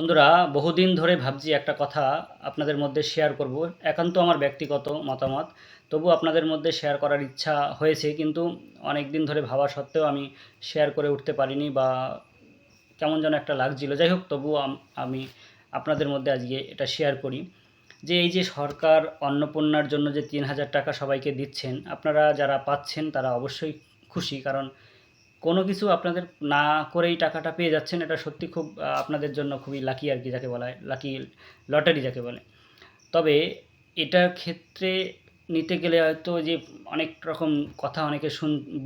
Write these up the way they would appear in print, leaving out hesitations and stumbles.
বন্ধুরা, বহুদিন ধরে ভাবছি একটা কথা আপনাদের মধ্যে শেয়ার করব। একান্ত আমার ব্যক্তিগত মতামত, তবু আপনাদের মধ্যে শেয়ার করার ইচ্ছা হয়েছে, কিন্তু অনেক দিন ধরে ভাবা সত্ত্বেও আমি শেয়ার করে উঠতে পারিনি, বা কেমন যেন একটা লাগছিল। যাই হোক, তবুও আমি আপনাদের মধ্যে আজকে এটা শেয়ার করি যে এই যে সরকার অন্নপূর্ণার জন্য যে ৩,০০০ টাকা সবাইকে দিচ্ছেন, আপনারা যারা পাচ্ছেন তারা অবশ্যই খুশি, কারণ কোনো কিছু আপনাদের না করেই টাকাটা পেয়ে যাচ্ছেন। এটা সত্যি খুব আপনাদের জন্য খুবই লাকি আর কি, যাকে বলা হয় লাকি লটারি যাকে বলে। তবে এটার ক্ষেত্রে নিতে গেলে হয়তো যে অনেক রকম কথা অনেকে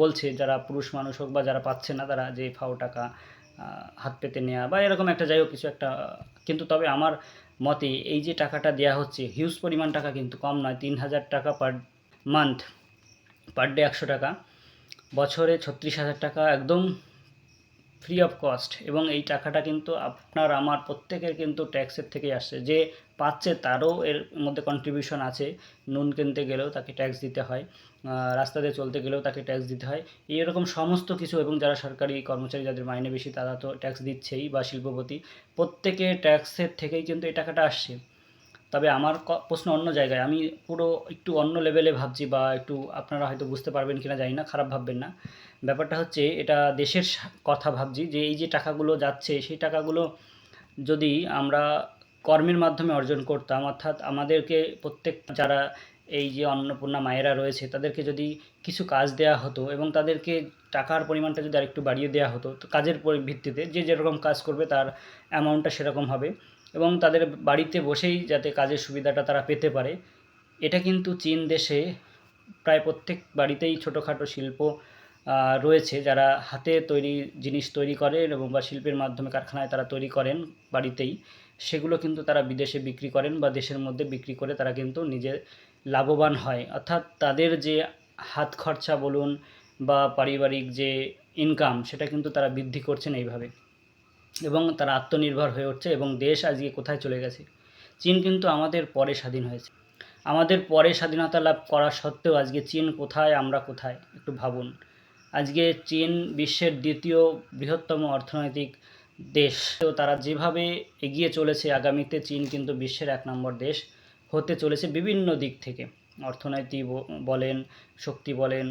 বলছে, যারা পুরুষ মানুষ হোক বা যারা পাচ্ছে না, তারা যে ফাও টাকা হাত পেতে নেওয়া বা এরকম একটা, যাই হোক কিছু একটা। কিন্তু তবে আমার মতে এই যে টাকাটা দেওয়া হচ্ছে হিউজ পরিমাণ টাকা, কিন্তু কম নয়। ৩,০০০ টাকা পার মান্থ, পার ডে ১০০ টাকা, বছরে ৩৬,০০০ টাকা একদম ফ্রি অফ কস্ট। এবং এই টাকাটা কিন্তু আপনার আমার প্রত্যেকের কিন্তু ট্যাক্সের থেকেই আসছে। যে পাচ্ছে তারও এর মধ্যে কন্ট্রিবিউশন আছে। নুন কিনতে গেলেও তাকে ট্যাক্স দিতে হয়, রাস্তাতে চলতে গেলেও তাকে ট্যাক্স দিতে হয়, এইরকম সমস্ত কিছু। এবং যারা সরকারি কর্মচারী, যাদের মাইনে বেশি, তারা তো ট্যাক্স দিচ্ছেই, বা শিল্পপতি, প্রত্যেকের ট্যাক্সের থেকেই কিন্তু এই টাকাটা আসছে। তবে আমার প্রশ্ন অন্য জায়গায়, আমি পুরো একটু অন্য লেভেলে ভাবছি, বা একটু আপনারা হয়তো বুঝতে পারবেন কিনা জানি না, খারাপ ভাববেন না। ব্যাপারটা হচ্ছে, এটা দেশের কথা ভাবছি, যে এই যে টাকাগুলো যাচ্ছে, সেই টাকাগুলো যদি আমরা কর্মের মাধ্যমে অর্জন করতাম, অর্থাৎ আমাদেরকে প্রত্যেক যারা এই যে অন্নপূর্ণা মায়েরা রয়েছে, তাদেরকে যদি কিছু কাজ দেওয়া হতো এবং তাদেরকে টাকার পরিমাণটা যদি আরেকটু বাড়িয়ে দেওয়া হতো, তো কাজের ভিত্তিতে যে যেরকম কাজ করবে তার অ্যামাউন্টটা সেরকম হবে, এবং তাদের বাড়িতে বসেই যাতে কাজের সুবিধাটা তারা পেতে পারে। এটা কিন্তু চীন দেশে প্রায় প্রত্যেক বাড়িতেই ছোটোখাটো শিল্প রয়েছে, যারা হাতে তৈরি জিনিস তৈরি করেন এবং বা শিল্পের মাধ্যমে কারখানায় তারা তৈরি করেন বাড়িতেই। সেগুলো কিন্তু তারা বিদেশে বিক্রি করেন, বা দেশের মধ্যে বিক্রি করে তারা কিন্তু নিজে লাভবান হয়। অর্থাৎ তাদের যে হাত খরচা বলুন বা পারিবারিক যে ইনকাম, সেটা কিন্তু তারা বৃদ্ধি করছেন এইভাবে, এবং তারা আত্মনির্ভর হয়ে উঠছে। এবং দেশ আজকে কোথায় চলে গেছে! চীন কিন্তু আমাদের পরে স্বাধীন হয়েছে। আমাদের পরে স্বাধীনতা লাভ করা সত্ত্বেও আজকে চীন কোথায়, আমরা কোথায়, একটু ভাবুন। আজকে চীন বিশ্বের দ্বিতীয় বৃহত্তম অর্থনৈতিক দেশ। তো তারা যেভাবে এগিয়ে চলেছে, আগামীতে চীন কিন্তু বিশ্বের ১ নম্বর দেশ হতে চলেছে বিভিন্ন দিক থেকে। অর্থনীতি বলেন, শক্তি বলেন,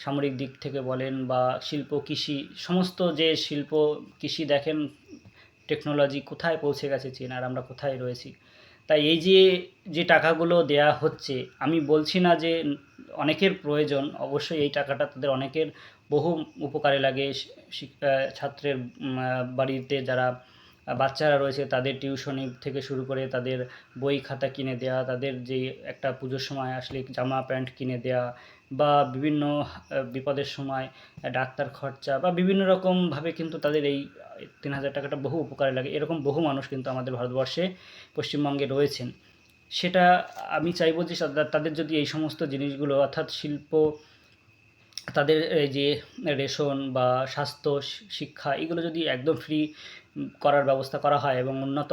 সামরিক দিক থেকে বলেন, বা শিল্প, কৃষি, সমস্ত যে শিল্প, কৃষি দেখেন, টেকনোলজি কোথায় পৌঁছে গেছে চীন, আর আমরা কোথায় রয়েছি। তাই এই যে যে টাকাগুলো দেয়া হচ্ছে, আমি বলছি না যে অনেকের প্রয়োজন, অবশ্যই এই টাকাটা তাদের অনেকের বহু উপকারে লাগে। ছাত্রের বাড়িতে যারা বাচ্চারা রয়েছে, তাদের টিউশনি থেকে শুরু করে তাদের বই খাতা কিনে দেওয়া, তাদের যেই একটা পুজোর সময় আসলে জামা প্যান্ট কিনে দেওয়া, বা বিভিন্ন বিপদের সময় ডাক্তার খরচা, বা বিভিন্ন রকমভাবে কিন্তু তাদের এই ৩,০০০ টাকাটা বহু উপকারে লাগে। এরকম বহু মানুষ কিন্তু আমাদের ভারতবর্ষে, পশ্চিমবঙ্গে রয়েছেন। সেটা আমি চাইবো যে তাদের যদি এই সমস্ত জিনিসগুলো, অর্থাৎ শিল্প, তাদের এই যে রেশন বা স্বাস্থ্য, শিক্ষা, এগুলো যদি একদম ফ্রি করার ব্যবস্থা করা হয় এবং উন্নত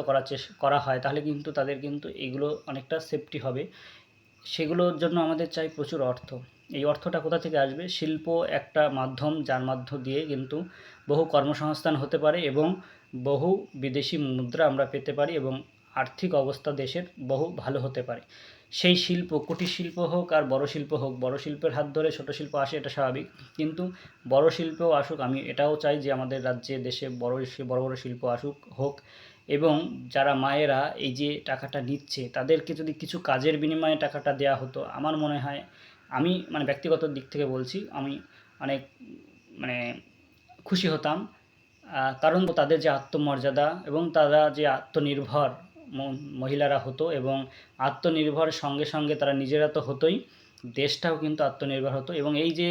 করা হয়, তাহলে কিন্তু তাদের কিন্তু এগুলো অনেকটা সেফটি হবে। সেগুলোর জন্য আমাদের চাই প্রচুর অর্থ। এই অর্থটা কোথা থেকে আসবে? শিল্প একটা মাধ্যম, যার মাধ্য দিয়ে কিন্তু বহু কর্মসংস্থান হতে পারে, এবং বহু বিদেশি মুদ্রা আমরা পেতে পারি, এবং আর্থিক অবস্থা দেশের বহু ভালো হতে পারে। সেই শিল্প, কুটির শিল্প হোক আর বড় শিল্প হোক, বড় শিল্পের হাত ধরে ছোট শিল্প আসে, এটা স্বাভাবিক। কিন্তু বড় শিল্পও আসুক, আমি এটাও চাই যে আমাদের রাজ্যে, দেশে বড় বড় শিল্প হোক। এবং যারা মায়েরা এই যে টাকাটা নিচ্ছে, তাদেরকে যদি কিছু কাজের বিনিময়ে টাকাটা দেওয়া হতো, আমার মনে হয়, আমি মানে ব্যক্তিগত দিক থেকে বলছি, আমি অনেক মানে খুশি হতাম। কারণ তাদের যে আত্মমর্যাদা, এবং তারা যে আত্মনির্ভর মহিলারা হতো, এবং আত্মনির্ভরের সঙ্গে সঙ্গে তারা নিজেরা তো হতোই, দেশটাও কিন্তু আত্মনির্ভর হতো। এবং এই যে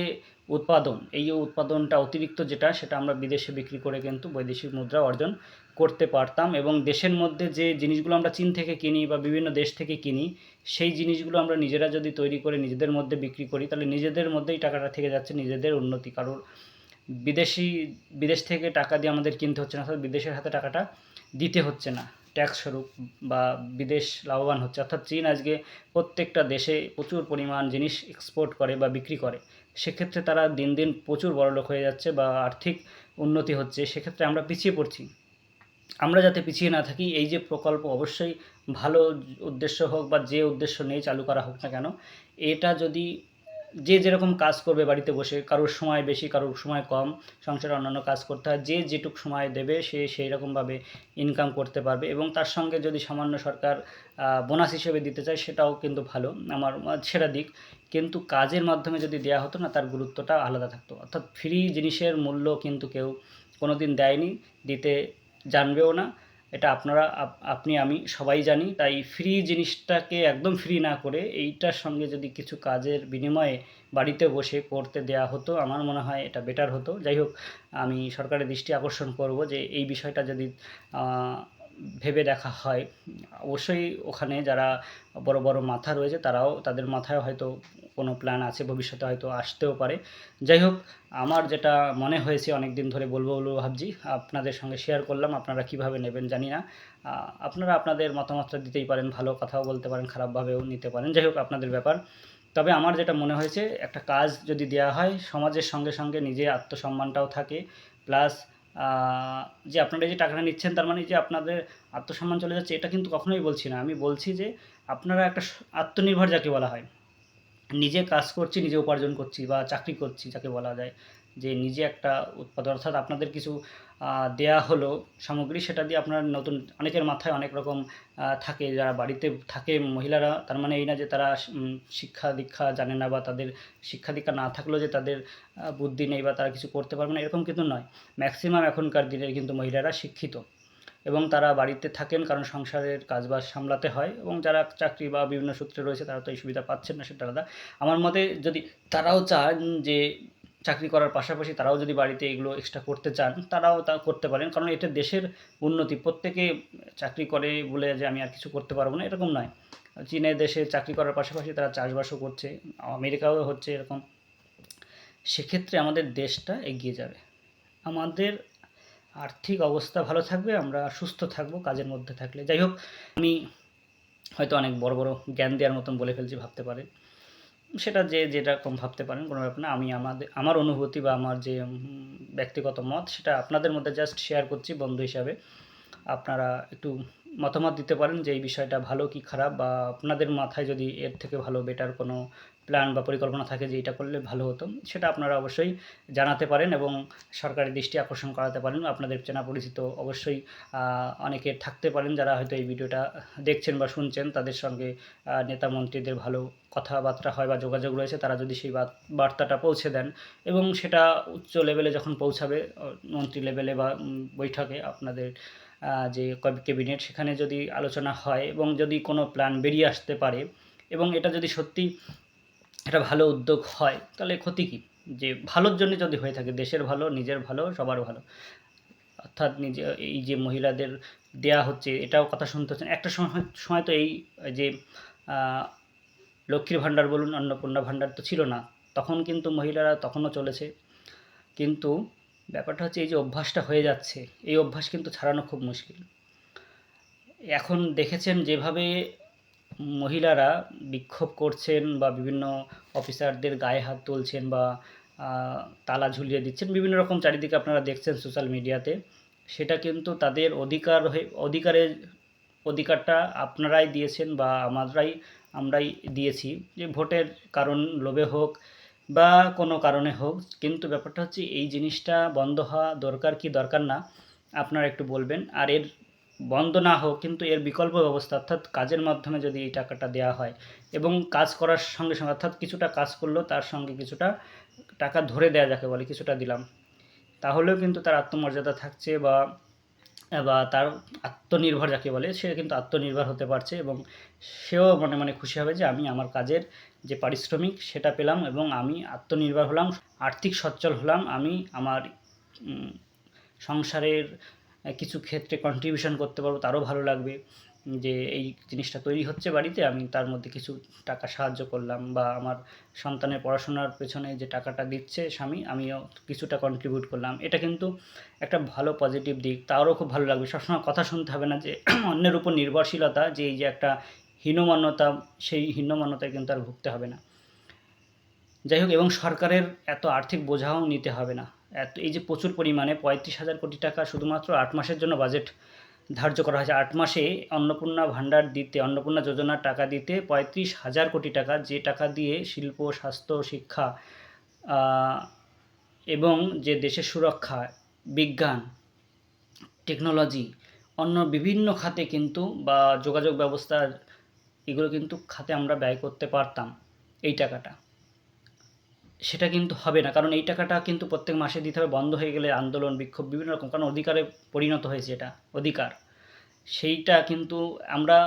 উৎপাদনটা অতিরিক্ত যেটা, সেটা আমরা বিদেশে বিক্রি করে কিন্তু বৈদেশিক মুদ্রা অর্জন করতে পারতাম। এবং দেশের মধ্যে যে জিনিসগুলো আমরা চীন থেকে কিনি বা বিভিন্ন দেশ থেকে কিনি, সেই জিনিসগুলো আমরা নিজেরা যদি তৈরি করে নিজেদের মধ্যে বিক্রি করি, তাহলে নিজেদের মধ্যেই টাকাটা থেকে যাচ্ছে, নিজেদের উন্নতি। কারোর বিদেশ থেকে টাকা দিয়ে আমাদের কিনতে হচ্ছে না, অর্থাৎ বিদেশের হাতে টাকাটা দিতে হচ্ছে না ট্যাক্স স্বরূপ, বা বিদেশ লাভবান হচ্ছে। অর্থাৎ চীন আজকে প্রত্যেকটা দেশে প্রচুর পরিমাণ জিনিস এক্সপোর্ট করে বা বিক্রি করে। সেক্ষেত্রে তারা দিন দিন প্রচুর বড়লোক হয়ে যাচ্ছে, বা আর্থিক উন্নতি হচ্ছে। সেক্ষেত্রে আমরা পিছিয়ে পড়ছি। আমরা যাতে পিছিয়ে না থাকি, এই যে প্রকল্প অবশ্যই ভালো উদ্দেশ্য হোক বা যে উদ্দেশ্য নিয়ে চালু করা হোক না কেন, এটা যদি যে যেরকম কাজ করবে বাড়িতে বসে, কারোর সময় বেশি কারোর সময় কম, সংসারে অন্যান্য কাজ করতে হয়, যে যেটুক সময় দেবে সে সেই রকমভাবে ইনকাম করতে পারবে। এবং তার সঙ্গে যদি সামান্য সরকার বোনাস হিসেবে দিতে চায় সেটাও কিন্তু ভালো, আমার সেটা দিক। কিন্তু কাজের মাধ্যমে যদি দেওয়া হতো না, তার গুরুত্বটা আলাদা থাকতো। অর্থাৎ ফ্রি জিনিসের মূল্য কিন্তু কেউ কোনো দিন দেয়নি, দিতে জানবেও না। এটা আপনারা আপনি আমি সবাই জানি। তাই ফ্রি জিনিসটাকে একদম ফ্রি না করে এইটার সঙ্গে যদি কিছু কাজের বিনিময়ে বাড়িতে বসে করতে দেয়া হতো, আমার মনে হয় এটা বেটার হতো। যাই হোক, আমি সরকারের দৃষ্টি আকর্ষণ করব যে এই বিষয়টা যদি ভেবে দেখা হয়। অবশ্যই ওখানে যারা বড় বড় মাথা রয়েছে তারাও, তাদের মাথায় হয়তো কোনো প্ল্যান আছে, ভবিষ্যতে হয়তো আসতেও পারে। যাই হোক, আমার যেটা মনে হয়েছে অনেক দিন ধরে বলবো বলবো ভাবছি, আপনাদের সঙ্গে শেয়ার করলাম। আপনারা কিভাবে নেবেন জানি না। আপনারা আপনাদের মতামতটা দিতেই পারেন, ভালো কথাও বলতে পারেন, খারাপভাবেও নিতে পারেন। যাই হোক, আপনাদের ব্যাপার। তবে আমার যেটা মনে হয়েছে, একটা কাজ যদি দেওয়া হয় সমাজের সঙ্গে সঙ্গে নিজের আত্মসম্মানটাও থাকে। প্লাস যে আপনারা যে টাকাটা নিচ্ছেন তার মানে যে আপনাদের আত্মসম্মান চলে যাচ্ছে, এটা কিন্তু কখনোই বলছি না। আমি বলছি যে আপনারা একটা আত্মনির্ভর যাকে বলা হয়, নিজে কাজ করছি, নিজে উপার্জন করছি বা চাকরি করছি যাকে বলা যায়, যে নিজে একটা উৎপাদন, অর্থাৎ আপনাদের কিছু দেয়া হলো সামগ্রী, সেটা দিয়ে আপনার নতুন, অনেকের মাথায় অনেক রকম থাকে, যারা বাড়িতে থাকে মহিলারা, তার মানে এই না যে তারা শিক্ষা দীক্ষা জানে না, বা তাদের শিক্ষা দীক্ষা না থাকলেও যে তাদের বুদ্ধি নেই বা তারা কিছু করতে পারবে না, এরকম কিন্তু নয়। ম্যাক্সিমাম এখনকার দিনের কিন্তু মহিলারা শিক্ষিত, এবং তারা বাড়িতে থাকেন কারণ সংসারের কাজবাজ সামলাতে হয়, এবং যারা চাকরি বা বিভিন্ন সূত্রে রয়েছে তারা তো এই সুবিধা পাচ্ছেন না, সেটা আলাদা। আমার মতে যদি তারাও চান যে চাকরি করার পাশাপাশি তারাও যদি বাড়িতে এগুলো এক্সট্রা করতে চান, তারাও তা করতে পারেন, কারণ এটা দেশের উন্নতি। প্রত্যেকে চাকরি করে বলে যে আমি আর কিছু করতে পারবো না, এরকম নয়। চীনের দেশে চাকরি করার পাশাপাশি তারা চাষবাসও করছে, আমেরিকাও হচ্ছে এরকম। সেক্ষেত্রে আমাদের দেশটা এগিয়ে যাবে, আমাদের আর্থিক অবস্থা ভালো থাকবে, আমরা সুস্থ থাকবো কাজের মধ্যে থাকলে। যাই হোক, আমি হয়তো অনেক বড় বড় জ্ঞান দেওয়ার মতন বলে ফেলছি, ভাবতে পারেন। সেটা যে যেটা কম ভাবতে পারেন, কোনো ব্যাপার না। আমি আমার অনুভূতি বা আমার যে ব্যক্তিগত মত, সেটা আপনাদের মধ্যে জাস্ট শেয়ার করছি বন্ধু হিসাবে। আপনারা একটু মতামত দিতে পারেন যে এই বিষয়টা ভালো কি খারাপ, বা আপনাদের মাথায় যদি এর থেকে ভালো বেটার কোনো প্ল্যান বা পরিকল্পনা থাকে যে এটা করলে ভালো হতো, সেটা আপনারা অবশ্যই জানাতে পারেন এবং সরকারের দৃষ্টি আকর্ষণ করাতে পারেন। আপনাদের চেনা পরিচিত অবশ্যই অনেকে থাকতে পারেন যারা হয়তো এই ভিডিওটা দেখছেন বা শুনছেন, তাদের সঙ্গে নেতা মন্ত্রীদের ভালো কথাবার্তা হয় বা যোগাযোগ রয়েছে, তারা যদি সেই বার্তাটা পৌঁছে দেন এবং সেটা উচ্চ লেভেলে যখন পৌঁছাবে, মন্ত্রী লেভেলে বা বৈঠকে আপনাদের যে ক্যাবিনেট, সেখানে যদি আলোচনা হয় এবং যদি কোনো প্ল্যান বেরিয়ে আসতে পারে, এবং এটা যদি সত্যি একটা ভালো উদ্যোগ হয়, তাহলে ক্ষতি কী? যে ভালোর জন্য যদি হয়ে থাকে, দেশের ভালো, নিজের ভালো, সবার ভালো, অর্থাৎ নিজে এই যে মহিলাদের দেয়া হচ্ছে, এটাও কথা শুনতে হচ্ছে। একটা সময় তো এই যে লক্ষ্মীর ভাণ্ডার বলুন, অন্নপূর্ণা ভাণ্ডার তো ছিল না, তখন কিন্তু মহিলারা তখনও চলেছে। কিন্তু ব্যাপারটা হচ্ছে এই যে অভ্যাসটা হয়ে যাচ্ছে, এই অভ্যাস কিন্তু ছাড়ানো খুব মুশকিল। এখন দেখেছেন যেভাবে মহিলারা বিক্ষোভ করছেন বা বিভিন্ন অফিসারদের গায়ে হাত তুলছেন বা তালা ঝুলিয়ে দিচ্ছেন, বিভিন্ন রকম চারিদিকে আপনারা দেখছেন সোশ্যাল মিডিয়াতে। সেটা কিন্তু তাদের অধিকারটা আপনারাই দিয়েছেন বা আমরাই দিয়েছি, যে ভোটের কারণ লোভে হোক বা কোনো কারণে হোক। কিন্তু ব্যাপারটা হচ্ছে এই জিনিসটা বন্ধ হওয়া দরকার কি দরকার না, আপনারা একটু বলবেন। আর এর বন্ধ না হোক, কিন্তু এর বিকল্প ব্যবস্থা, অর্থাৎ কাজের মাধ্যমে যদি এই টাকাটা দেওয়া হয় এবং কাজ করার সঙ্গে সঙ্গে, অর্থাৎ কিছুটা কাজ করলেও তার সঙ্গে কিছুটা টাকা ধরে দেওয়া, যাকে বলে কিছুটা দিলাম, তাহলেও কিন্তু তার আত্মমর্যাদা থাকছে, বা তার আত্মনির্ভর যাকে বলে, সে কিন্তু আত্মনির্ভর হতে পারছে এবং সেও মনে মনে খুশি হবে যে আমি আমার কাজের যে পারিশ্রমিক সেটা পেলাম এবং আমি আত্মনির্ভর হলাম, আর্থিক সচ্ছল হলাম। আমি আমার সংসারের কিছু ক্ষেত্রে কন্ট্রিবিউশন করতে পারবো, তারও ভালো লাগবে যে এই জিনিসটা তৈরি হচ্ছে বাড়িতে, আমি তার মধ্যে কিছু টাকা সাহায্য করলাম, বা আমার সন্তানের পড়াশোনার পেছনে যে টাকাটা দিচ্ছে স্বামী, আমিও কিছুটা কন্ট্রিবিউট করলাম। এটা কিন্তু একটা ভালো পজিটিভ দিক, তারও খুব ভালো লাগবে। সবসময় কথা শুনতে হবে না যে অন্যের উপর নির্ভরশীলতা, যে এই যে একটা হীনমন্যতা, সেই হীনমন্যতায় কিন্তু আর ভুগতে হবে না। যাই হোক, এবং সরকারের এত আর্থিক বোঝাও নিতে হবে না। এই যে প্রচুর পরিমাণে 35,000 কোটি টাকা শুধুমাত্র 8 মাসের জন্য বাজেট ধার্য করা হয়েছে। 8 মাসে অন্নপূর্ণা ভাণ্ডার দিতে, অন্নপূর্ণা যোজনার টাকা দিতে 35,000 কোটি টাকা, যে টাকা দিয়ে শিল্প, স্বাস্থ্য, শিক্ষা এবং যে দেশের সুরক্ষা, বিজ্ঞান, টেকনোলজি, অন্য বিভিন্ন খাতে কিন্তু বা যোগাযোগ ব্যবস্থার এগুলো কিন্তু খাতে আমরা ব্যয় করতে পারতাম এই টাকাটা। সেটা কিন্তু হবে না, কারণ এই টাকাটা কিন্তু প্রত্যেক মাসে দিতে হবে। বন্ধ হয়ে গেলে আন্দোলন, বিক্ষোভ বিভিন্ন রকম, কারণ অধিকারে পরিণত হয়েছে এটা অধিকার। সেইটা কিন্তু আমরা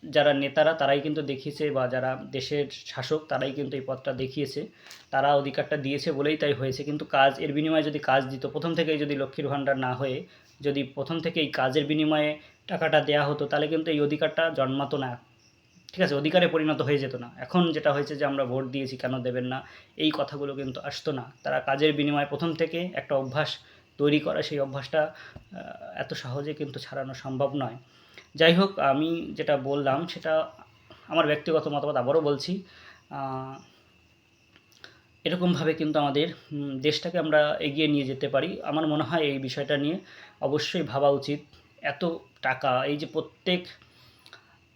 যারা নেতারা তারাই কিন্তু দেখিয়েছে, বা যারা দেশের শাসক তারাই কিন্তু এই পথটা দেখিয়েছে, তারা অধিকারটা দিয়েছে বলেই তাই হয়েছে। কিন্তু কাজ, এর বিনিময়ে যদি কাজ দিত প্রথম থেকেই, যদি লক্ষ্মীর ভাণ্ডার না হয়ে যদি প্রথম থেকে এই কাজের বিনিময়ে টাকাটা দেয়া হতো, তাহলে কিন্তু এই অধিকারটা জন্মাতো না, ঠিক আছে, অধিকারে পরিণত হয়ে যেত না। এখন যেটা হয়েছে যে আমরা ভোট দিয়েছি কেন দেবেন না, এই কথাগুলো কিন্তু আসতো না। তারা কাজের বিনিময়ে প্রথম থেকে একটা অভ্যাস তৈরি করা, সেই অভ্যাসটা এত সহজে কিন্তু ছাড়ানো সম্ভব নয়। যাই হোক, আমি যেটা বললাম সেটা আমার ব্যক্তিগত মতামত, আবারও বলছি। এরকমভাবে কিন্তু আমাদের দেশটাকে আমরা এগিয়ে নিয়ে যেতে পারি। আমার মনে হয় এই বিষয়টা নিয়ে অবশ্যই ভাবা উচিত। এত টাকা, এই যে প্রত্যেক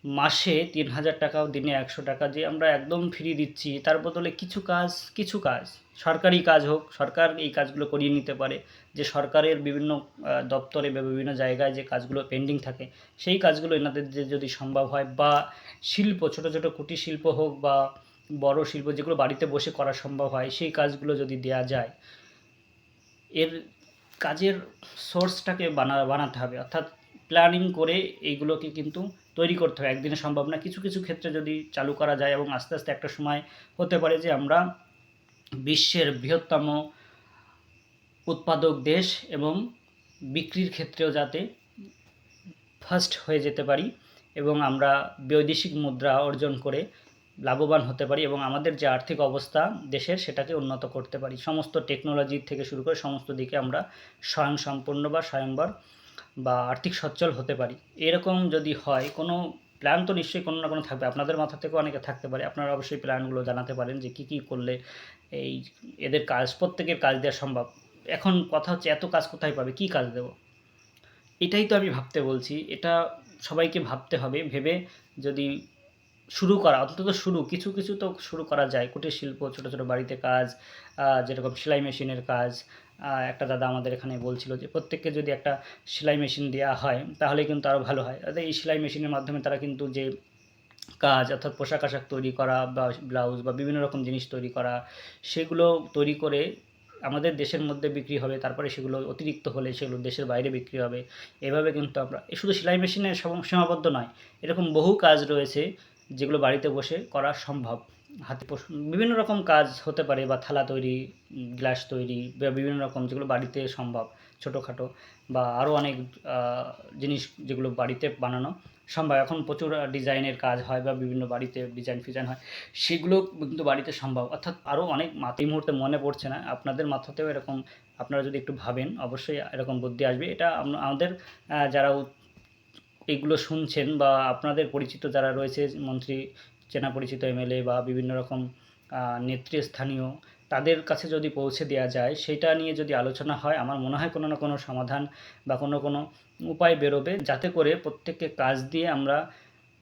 মাসে 3,000 টাকা, দিনে 100 টাকা যে আমরা একদম ফ্রি দিচ্ছি, তার বদলে কিছু কাজ সরকারি কাজ হোক, সরকার এই কাজগুলো করিয়ে নিতে পারে। যে সরকারের বিভিন্ন দপ্তরে বা বিভিন্ন জায়গায় যে কাজগুলো পেন্ডিং থাকে, সেই কাজগুলো এনাদের যে যদি সম্ভব হয়, বা শিল্প, ছোটো ছোটো কুটির শিল্প হোক বা বড় শিল্প যেগুলো বাড়িতে বসে করা সম্ভব হয়, সেই কাজগুলো যদি দেয়া যায়, এর কাজের সোর্সটাকে বানাতে হবে, অর্থাৎ প্ল্যানিং করে এইগুলোকে কিন্তু তৈরি করতে হবে। একদিনে সম্ভব না। কিছু কিছু ক্ষেত্রে যদি চালু করা যায়, এবং আস্তে আস্তে একটা সময় হতে পারে যে আমরা বিশ্বের বৃহত্তম উৎপাদক দেশ, এবং বিক্রির ক্ষেত্রেও যাতে ফার্স্ট হয়ে যেতে পারি, এবং আমরা বৈদেশিক মুদ্রা অর্জন করে লাভবান হতে পারি, এবং আমাদের যে আর্থিক অবস্থা দেশের সেটাকে উন্নত করতে পারি। সমস্ত টেকনোলজি থেকে শুরু করে সমস্ত দিকে আমরা স্বয়ংসম্পূর্ণ বা স্বয়ংবর বা আর্থিক সচ্ছল হতে পারি। এরকম যদি হয়, কোনো প্ল্যান তো নিশ্চয়ই কোনো না কোনো থাকবে। আপনাদের মাথা থেকেও অনেকে থাকতে পারে। আপনারা অবশ্যই প্ল্যানগুলো জানাতে পারেন যে কী কী করলে এই এদের কাজ, প্রত্যেকের কাজ দেওয়া সম্ভব। এখন কথা হচ্ছে, এত কাজ কোথায় পাবে, কী কাজ দেবো? এটাই তো আমি ভাবতে বলছি। এটা সবাইকে ভাবতে হবে। ভেবে যদি শুরু করা, অন্তত কিছু কিছু তো শুরু করা যায়। কুটির শিল্প, ছোটো ছোটো বাড়িতে কাজ, যেরকম সেলাই মেশিনের কাজ। একটা দাদা আমাদের এখানে বলছিল যে প্রত্যেককে যদি একটা সেলাই মেশিন দেওয়া হয়, তাহলে কিন্তু আরও ভালো হয়। এই সেলাই মেশিনের মাধ্যমে তারা কিন্তু যে কাজ, অর্থাৎ পোশাক আশাক তৈরি করা বা ব্লাউজ বা বিভিন্ন রকম জিনিস তৈরি করা, সেগুলো তৈরি করে আমাদের দেশের মধ্যে বিক্রি হবে। তারপরে সেগুলো অতিরিক্ত হলে সেগুলো দেশের বাইরে বিক্রি হবে। এভাবে কিন্তু আমরা, শুধু সেলাই মেশিনে সীমাবদ্ধ নয়, এরকম বহু কাজ রয়েছে যেগুলো বাড়িতে বসে করা সম্ভব। হাতে বিভিন্ন রকম কাজ হতে পারে, বা থালা তৈরি, গ্লাস তৈরি, বা বিভিন্ন রকম যেগুলো বাড়িতে সম্ভব, ছোটোখাটো, বা আরও অনেক জিনিস যেগুলো বাড়িতে বানানো সম্ভব। এখন প্রচুর ডিজাইনের কাজ হয়, বা বিভিন্ন বাড়িতে ডিজাইন ফিজাইন হয়, সেগুলো কিন্তু বাড়িতে সম্ভব। অর্থাৎ আরও অনেক এই মুহূর্তে মনে পড়ছে না। আপনাদের মাথাতেও এরকম, আপনারা যদি একটু ভাবেন, অবশ্যই এরকম বুদ্ধি আসবে। এটা আমাদের যারা এগুলো শুনছেন, বা আপনাদের পরিচিত যারা রয়েছে, মন্ত্রী, চেনা পরিচিত এমএলএ, বা বিভিন্ন রকম নেতৃস্থানীয়, তাদের কাছে যদি পৌঁছে দেওয়া যায়, সেটা নিয়ে যদি আলোচনা হয়, আমার মনে হয় কোনো না কোনো সমাধান বা কোনো কোনো উপায় বেরোবে, যাতে করে প্রত্যেককে কাজ দিয়ে আমরা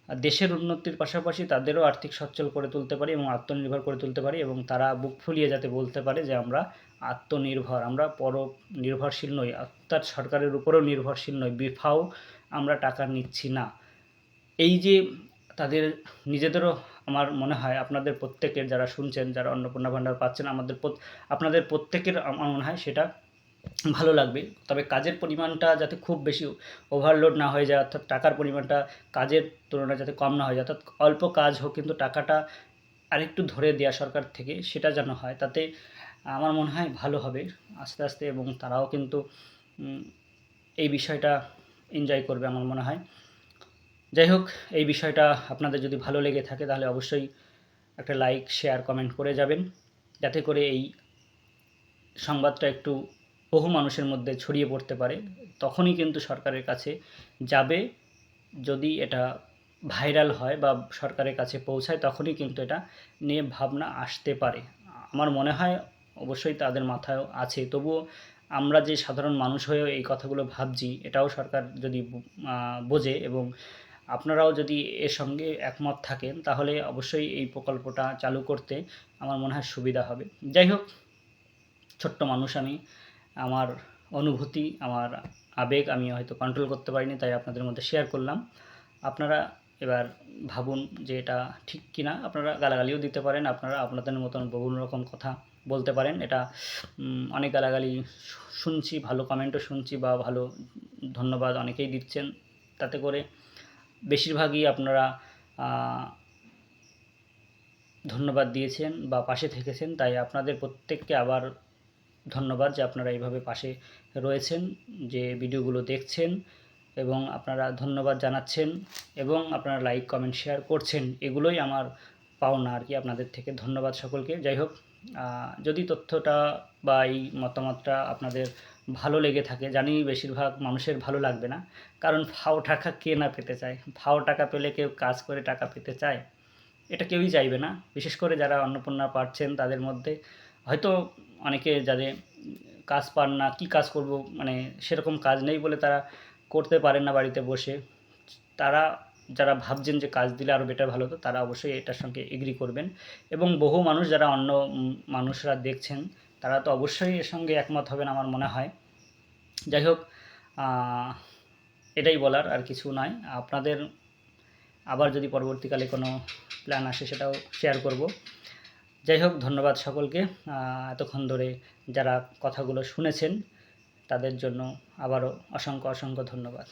দেশের উন্নতির পাশাপাশি তাদেরও আর্থিক সচ্ছল করে তুলতে পারি, এবং আত্মনির্ভর করে তুলতে পারি, এবং তারা বুক ফুলিয়ে যাতে বলতে পারে যে আমরা আত্মনির্ভর, আমরা নির্ভরশীল নই, অর্থাৎ সরকারের উপরেও নির্ভরশীল নই, বিফাও আমরা টাকা নিচ্ছি না। এই যে তাদের নিজেদেরও, আমার মনে হয় আপনাদের প্রত্যেকের, যারা শুনছেন, যারা অন্নপূর্ণা ভাণ্ডার পাচ্ছেন, আপনাদের প্রত্যেকের আমার মনে হয় সেটা ভালো লাগবে। তবে কাজের পরিমাণটা যাতে খুব বেশি ওভারলোড না হয়ে যায়, অর্থাৎ টাকার পরিমাণটা কাজের তুলনায় যাতে কম না হয়ে যায়, অর্থাৎ অল্প কাজ হোক কিন্তু টাকাটা আরেকটু ধরে দেওয়া সরকার থেকে, সেটা যেন হয়। তাতে আমার মনে হয় ভালো হবে আস্তে আস্তে, এবং তারাও কিন্তু এই বিষয়টা এনজয় করবে আমার মনে হয়। যাই হোক, এই বিষয়টা আপনাদের যদি ভালো লেগে থাকে, তাহলে অবশ্যই একটা লাইক, শেয়ার, কমেন্ট করে যাবেন, যাতে করে এই সংবাদটা একটু বহু মানুষের মধ্যে ছড়িয়ে পড়তে পারে। তখনই কিন্তু সরকারের কাছে যাবে, যদি এটা ভাইরাল হয় বা সরকারের কাছে পৌঁছায়, তখনই কিন্তু এটা নিয়ে ভাবনা আসতে পারে। আমার মনে হয় অবশ্যই তাদের মাথায়ও আছে। তবুও আমরা যে সাধারণ মানুষ হয়েও এই কথাগুলো ভাবছি, এটাও সরকার যদি বোঝে এবং আপনারাও যদি এর সঙ্গে একমত থাকেন, তাহলে অবশ্যই এই প্রকল্পটা চালু করতে আমার মনে হয় সুবিধা হবে। যাই হোক, ছোট্ট মানুষ আমি, আমার অনুভূতি, আমার আবেগ আমি হয়তো কন্ট্রোল করতে পারিনি, তাই আপনাদের মধ্যে শেয়ার করলাম। আপনারা এবার ভাবুন যে এটা ঠিক কি না। আপনারা গালাগালিও দিতে পারেন, আপনারা আপনাদের মতন বিভিন্ন রকম কথা বলতে পারেন। এটা অনেক গালাগালি শুনছি, ভালো কমেন্টও শুনছি বা ভালো ধন্যবাদ অনেকেই দিচ্ছেন। তাতে করে বেশিরভাগই আপনারা ধন্যবাদ দিয়েছেন বা পাশে থেকেছেন, তাই আপনাদের প্রত্যেককে আবার ধন্যবাদ যে আপনারা এইভাবে পাশে রয়েছেন, যে ভিডিওগুলো দেখছেন এবং আপনারা ধন্যবাদ জানাচ্ছেন এবং আপনারা লাইক কমেন্ট শেয়ার করছেন। এগুলোই আমার পাওনা আর কি, আপনাদের থেকে ধন্যবাদ সকলকে। যাই হোক, যদি তথ্যটা বা এই মতামতটা আপনাদের ভালো লেগে থাকে, জানি বেশিরভাগ মানুষের ভালো লাগবে না, কারণ ফাও টাকা কে না পেতে চায়? ফাও টাকা পেলে কেউ কাজ করে টাকা পেতে চায়? এটা কেউই চাইবে না। বিশেষ করে যারা অন্নপূর্ণা পাচ্ছেন তাদের মধ্যে হয়তো অনেকে যাদের কাজ পান না, কী কাজ করব, মানে সেরকম কাজ নেই বলে তারা করতে পারেন না বাড়িতে বসে। তারা যারা ভাবছেন যে কাজ দিলে আরও বেটার ভালো হতো, তারা অবশ্যই এটার সঙ্গে এগ্রি করবেন এবং বহু মানুষ যারা অন্য মানুষরা দেখছেন তারা তো অবশ্যই এর সঙ্গে একমত হবেন আমার মনে হয়। যাই হোক, এটাই বলার, আর কিছু নয়। আপনাদের আবার যদি পরবর্তীকালে কোনো প্ল্যান আসে সেটাও শেয়ার করব। যাই হোক, ধন্যবাদ সকলকে। এতক্ষণ ধরে যারা কথাগুলো শুনেছেন তাদের জন্য আবারও অসংখ্য অসংখ্য ধন্যবাদ।